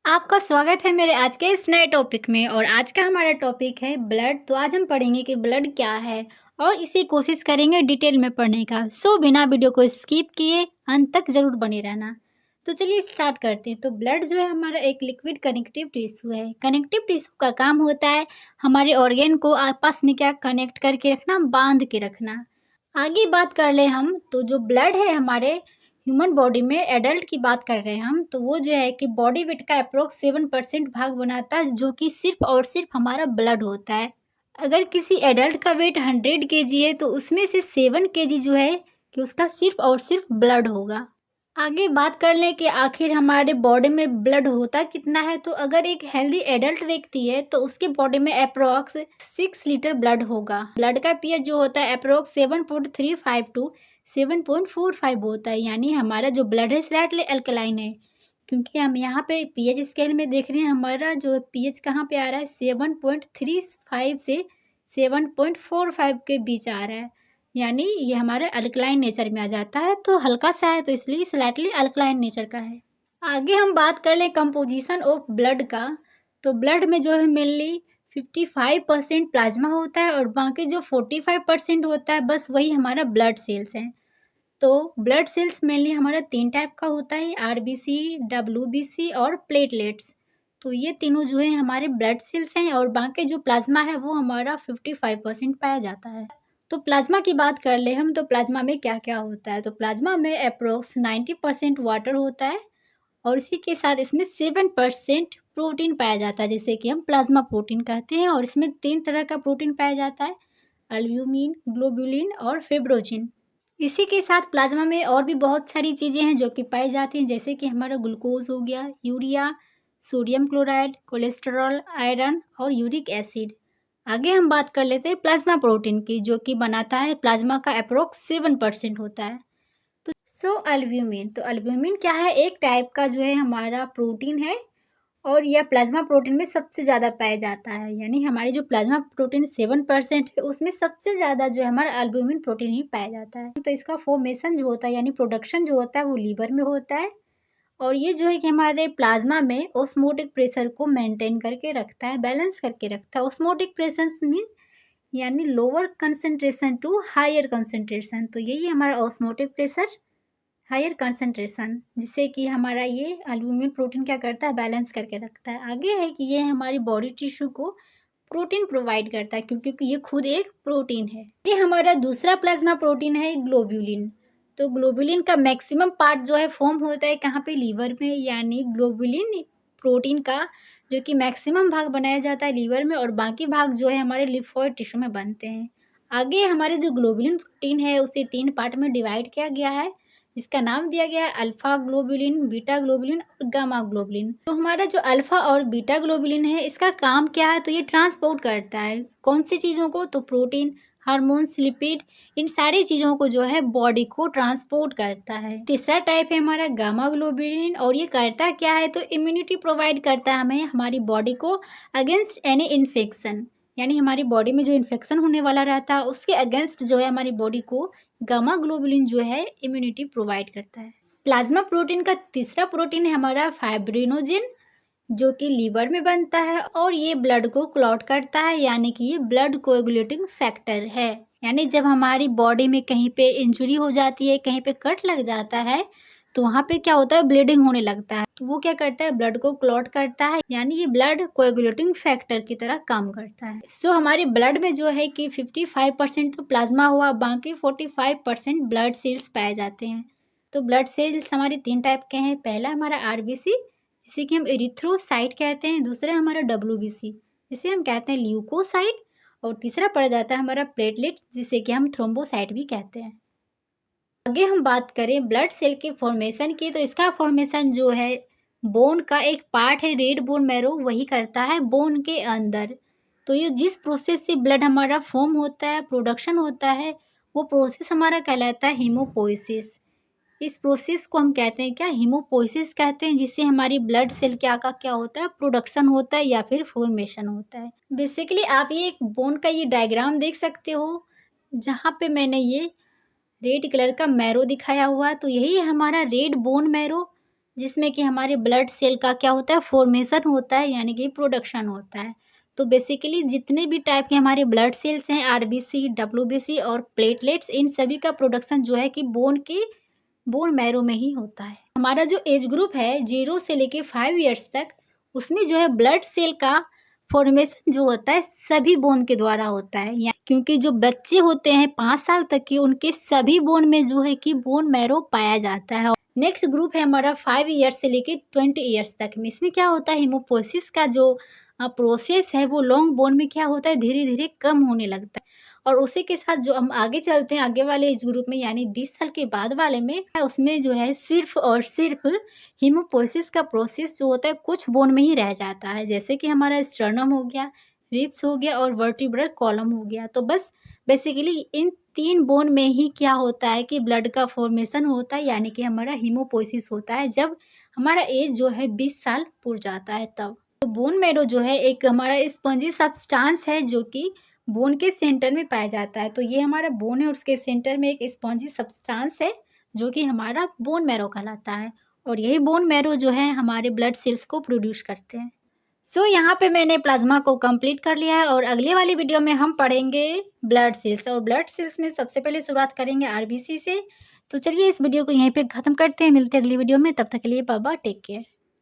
आपका स्वागत है मेरे आज के इस नए टॉपिक में। और आज का हमारा टॉपिक है ब्लड। तो आज हम पढ़ेंगे कि ब्लड क्या है और इसे कोशिश करेंगे डिटेल में पढ़ने का। सो बिना वीडियो को स्किप किए अंत तक जरूर बने रहना। तो चलिए स्टार्ट करते हैं। तो ब्लड जो है हमारा एक लिक्विड कनेक्टिव टिश्यू है। कनेक्टिव टिश्यू का काम होता है हमारे ऑर्गेन को आपस में क्या कनेक्ट करके रखना, बांध के रखना। आगे बात कर ले हम, तो जो ब्लड है हमारे ह्यूमन बॉडी में, एडल्ट की बात कर रहे हैं हम, तो वो जो है कि बॉडी वेट का अप्रोक्स 7% भाग बनाता है, जो कि सिर्फ और सिर्फ हमारा ब्लड होता है। अगर किसी एडल्ट का वेट 100 kg है तो उसमें से 7 kg जो है कि उसका सिर्फ और सिर्फ ब्लड होगा। आगे बात कर लें कि आखिर हमारे बॉडी में ब्लड होता कितना है। तो अगर एक हेल्दी एडल्ट व्यक्ति है तो उसके बॉडी में अप्रोक्स 6 लीटर ब्लड होगा। ब्लड का पीएच जो होता है अप्रोक्स 7.35 टू 7.45 होता है, यानी हमारा जो ब्लड है स्लाइटली अल्कलाइन है। क्योंकि हम यहाँ पे पीएच स्केल में देख रहे हैं, हमारा जो पीएच कहाँ पे आ रहा है 7.35 से 7.45 के बीच आ रहा है, यानी ये हमारे अल्कलाइन नेचर में आ जाता है। तो हल्का सा है तो इसलिए स्लाइटली अल्कलाइन नेचर का है। आगे हम बात कर लें कंपोजिशन ऑफ ब्लड का। तो ब्लड में जो है मेनली 55% प्लाज्मा होता है और बाकी जो 45% होता है बस वही हमारा ब्लड सेल्स हैं। तो ब्लड सेल्स मेनली हमारा 3 टाइप का होता है, आरबीसी, डब्ल्यूबीसी और प्लेटलेट्स। तो ये तीनों जो है हमारे ब्लड सेल्स हैं और बाकी जो प्लाज्मा है वो हमारा 55% पाया जाता है। तो प्लाज्मा की बात कर ले हम, तो प्लाज्मा में क्या क्या होता है। तो प्लाज्मा में अप्रोक्स 90% वाटर होता है और इसी के साथ इसमें 7% प्रोटीन पाया जाता है, जिसे कि हम प्लाज्मा प्रोटीन कहते हैं। और इसमें 3 तरह का प्रोटीन पाया जाता है, अल्ब्यूमिन, ग्लोबुलिन और फिब्रोजिन। इसी के साथ प्लाज्मा में और भी बहुत सारी चीज़ें हैं जो कि पाई जाती हैं, जैसे कि हमारा ग्लूकोज हो गया, urea, sodium chloride, cholesterol, iron और यूरिक एसिड। आगे हम बात कर लेते हैं प्लाज्मा प्रोटीन की, जो कि बनाता है प्लाज्मा का अप्रोक्स 7% होता है। तो अल्ब्यूमिन, तो अल्ब्यूमिन क्या है, एक टाइप का जो है हमारा प्रोटीन है और यह प्लाज्मा प्रोटीन में सबसे ज़्यादा पाया जाता है। यानी हमारी जो प्लाज्मा प्रोटीन 7% है उसमें सबसे ज़्यादा जो है हमारा अल्ब्यूमिन प्रोटीन ही पाया जाता है। तो इसका फॉर्मेशन जो होता है यानी प्रोडक्शन जो होता है वो लीवर में होता है और ये जो है कि हमारे प्लाज्मा में ऑस्मोटिक प्रेशर को मेंटेन करके रखता है, बैलेंस करके रखता है। ऑस्मोटिक प्रेशर मीन यानी lower concentration to higher concentration. तो यही हमारा ऑस्मोटिक प्रेशर, हायर कंसंट्रेशन, जिससे कि हमारा ये एल्ब्यूमिन प्रोटीन क्या करता है, बैलेंस करके रखता है। आगे है कि ये हमारी बॉडी टिश्यू को प्रोटीन प्रोवाइड करता है, क्योंकि ये खुद एक प्रोटीन है। ये हमारा दूसरा प्लाज्मा प्रोटीन है ग्लोब्यूलिन। तो ग्लोब्यूलिन का मैक्सिमम पार्ट जो है फॉर्म होता है कहाँ पे, लीवर में। यानी ग्लोब्यूलिन प्रोटीन का जो कि मैक्सिमम भाग बनाया जाता है लीवर में और बाकी भाग जो है हमारे लिम्फोइड टिश्यू में बनते हैं। आगे हमारे जो ग्लोब्यूलिन प्रोटीन है उसे 3 पार्ट में डिवाइड किया गया है, जिसका नाम दिया गया है अल्फा ग्लोबुलिन, बीटा ग्लोबुलिन और गामा ग्लोबुलिन। तो हमारा जो अल्फा और बीटा ग्लोबुलिन है इसका काम क्या है, तो ये ट्रांसपोर्ट करता है कौन सी चीज़ों को, तो प्रोटीन, हार्मोन्स, लिपिड, इन सारी चीज़ों को जो है बॉडी को ट्रांसपोर्ट करता है। तीसरा टाइप है हमारा गामा ग्लोबुलिन और ये करता क्या है, तो इम्यूनिटी प्रोवाइड करता है हमें, हमारी बॉडी को अगेंस्ट एनी इन्फेक्शन। यानी हमारी बॉडी में जो इन्फेक्शन होने वाला रहता है उसके अगेंस्ट जो है हमारी बॉडी को गामा ग्लोबुलिन जो है इम्यूनिटी प्रोवाइड करता है। प्लाज्मा प्रोटीन का तीसरा प्रोटीन है हमारा फाइब्रिनोजिन, जो कि लीवर में बनता है और ये ब्लड को क्लॉट करता है, यानी कि ये ब्लड कोएगुलेटिंग फैक्टर है। यानी जब हमारी बॉडी में कहीं पे इंजरी हो जाती है, कहीं पे कट लग जाता है, तो वहाँ पे क्या होता है, ब्लीडिंग होने लगता है। तो वो क्या करता है, ब्लड को क्लॉट करता है, यानी ये ब्लड कोएगुलेटिंग फैक्टर की तरह काम करता है। सो हमारे ब्लड में जो है कि 55% तो प्लाज्मा हुआ, बाकी 45% ब्लड सेल्स पाए जाते हैं। तो ब्लड सेल्स हमारे 3 टाइप के हैं। पहला हमारा आरबीसी, जिसे कि हम एरिथ्रोसाइट कहते हैं। दूसरा हमारा डब्ल्यूबीसी, जिसे हम कहते हैं ल्यूकोसाइट। और तीसरा पड़ जाता है हमारा प्लेटलेट्स, जिसे कि हम थ्रोम्बोसाइट भी कहते हैं। आगे हम बात करें ब्लड सेल के फॉर्मेशन की, तो इसका फॉर्मेशन जो है बोन का एक पार्ट है, रेड बोन मैरो, वही करता है बोन के अंदर। तो ये जिस प्रोसेस से ब्लड हमारा फॉर्म होता है, प्रोडक्शन होता है, वो प्रोसेस हमारा कहलाता है हीमोपोइसिस। इस प्रोसेस को हम कहते हैं क्या, हीमोपोइसिस कहते हैं, जिससे हमारी ब्लड सेल क्या होता है, प्रोडक्शन होता है या फिर फॉर्मेशन होता है। बेसिकली आप ये एक बोन का ये डायग्राम देख सकते हो, जहाँ पे मैंने ये रेड कलर का मैरो दिखाया हुआ है। तो यही है हमारा रेड बोन मैरो, जिसमें कि हमारे ब्लड सेल का क्या होता है, फॉर्मेशन होता है, यानी कि प्रोडक्शन होता है। तो बेसिकली जितने भी टाइप के हमारे ब्लड सेल्स हैं, आरबीसी, डब्ल्यूबीसी और प्लेटलेट्स, इन सभी का प्रोडक्शन जो है कि बोन मैरो में ही होता है। हमारा जो एज ग्रुप है 0 से लेके 5 इयर्स तक, उसमें जो है ब्लड सेल का फॉर्मेशन जो होता है सभी बोन के द्वारा होता है। या क्योंकि जो बच्चे होते हैं 5 साल तक के, उनके सभी बोन में जो है कि बोन मैरो पाया जाता है। नेक्स्ट ग्रुप है हमारा 5 ईयर्स से लेके 20 ईयर्स तक में। इसमें क्या होता है, हीमोपोइसिस का जो प्रोसेस है वो लॉन्ग बोन में क्या होता है, धीरे धीरे कम होने लगता है। और उसी के साथ जो हम आगे चलते हैं, आगे वाले एज ग्रुप में यानी 20 साल के बाद वाले में, उसमें जो है सिर्फ और सिर्फ हीमोपोइसिस का प्रोसेस जो होता है कुछ बोन में ही रह जाता है, जैसे कि हमारा स्टर्नम हो गया, रिब्स हो गया और वर्टिब्रल कॉलम हो गया। तो बस बेसिकली इन 3 बोन में ही क्या होता है कि ब्लड का फॉर्मेशन होता है, यानी कि हमारा हीमोपोइसिस होता है जब हमारा एज जो है 20 साल पूर जाता है तब। तो बोन मैरो जो है एक हमारा स्पंजी सब्सटेंस है जो कि बोन के सेंटर में पाया जाता है। तो ये हमारा बोन है और उसके सेंटर में एक स्पंजी सब्सटेंस है जो कि हमारा बोन मैरो कहलाता है। और यही बोन मैरो जो है हमारे ब्लड सेल्स को प्रोड्यूस करते हैं। सो यहाँ पे मैंने प्लाज्मा को कंप्लीट कर लिया है और अगले वाली वीडियो में हम पढ़ेंगे ब्लड सेल्स। और ब्लड सेल्स में सबसे पहले शुरुआत करेंगे आरबीसी से। तो चलिए इस वीडियो को यहीं पे ख़त्म करते हैं, मिलते हैं अगली वीडियो में, तब तक के लिए बाय बाय, टेक केयर।